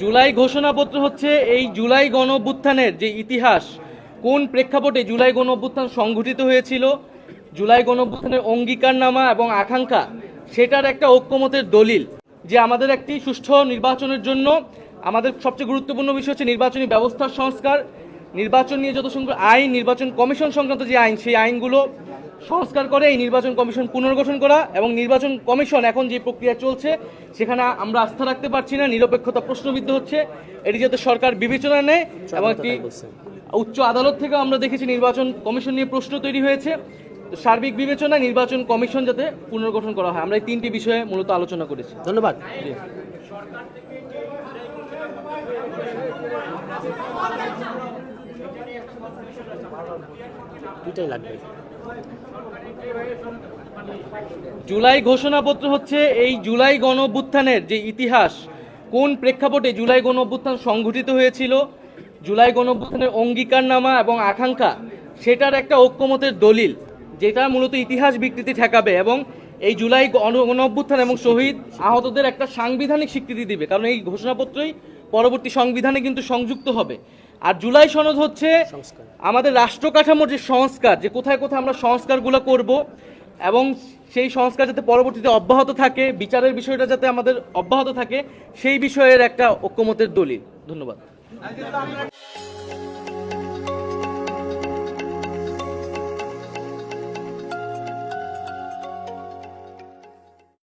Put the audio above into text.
জুলাই ঘোষণাপত্র হচ্ছে এই জুলাই গণ অভ্যুত্থানের যে ইতিহাস, কোন প্রেক্ষাপটে জুলাই গণ অভ্যুত্থান সংঘটিত হয়েছিল, জুলাই গণ অভ্যুত্থানের অঙ্গীকারনামা এবং আকাঙ্ক্ষা, সেটার একটা ঐক্যমতের দলিল। যে আমাদের একটি সুষ্ঠু নির্বাচনের জন্য আমাদের সবচেয়ে গুরুত্বপূর্ণ বিষয় হচ্ছে নির্বাচনী ব্যবস্থার সংস্কার, নির্বাচন নিয়ে যত সংখ্যক আইন, নির্বাচন কমিশন সংক্রান্ত যে আইন, সেই আইনগুলো সংস্কার করে এই নির্বাচন কমিশন পুনর্গঠন করা, এবং নির্বাচন কমিশন এখন যে প্রক্রিয়া চলছে সেখানে আমরা আস্থা রাখতে পারছি না, নিরপেক্ষতা প্রশ্নবিদ্ধ হচ্ছে। এটি যাতে সরকার বিবেচনা নেয়, এবং একটি উচ্চ আদালত থেকেও আমরা দেখেছি নির্বাচন কমিশন নিয়ে প্রশ্ন তৈরি হয়েছে। তো সার্বিক বিবেচনায় নির্বাচন কমিশন যাতে পুনর্গঠন করা হয়, আমরা এই তিনটি বিষয়ে মূলত আলোচনা করেছি। ধন্যবাদ। দুটাই লাগবে। জুলাই ঘোষণাপত্র হচ্ছে এই জুলাই গণ অভ্যুত্থানের যে ইতিহাস, কোন প্রেক্ষাপটে জুলাই গণ অভ্যুত্থান সংঘটিত হয়েছিল, জুলাই গণ অভ্যুত্থানের অঙ্গীকারনামা এবং আকাঙ্ক্ষা, সেটার একটা ঐক্যমতের দলিল, যেটা মূলত ইতিহাস বিকৃতি ঠেকাবে এবং এই জুলাই গণ অভ্যুত্থান এবং শহীদ আহতদের একটা সাংবিধানিক স্বীকৃতি দিবে, কারণ এই ঘোষণাপত্রই পরবর্তী সংবিধানে কিন্তু সংযুক্ত হবে। আর জুলাই সনদ হচ্ছে আমাদের রাষ্ট্র কাঠামোর যে সংস্কার, যে কোথায় কোথায় আমরা সংস্কারগুলো করব, এবং সেই সংস্কার যাতে পরবর্তীতে অব্যাহত থাকে, বিচারের বিষয়টা যাতে আমাদের অব্যাহত থাকে, সেই বিষয়ের একটা ঐক্যমতের দলিল। ধন্যবাদ।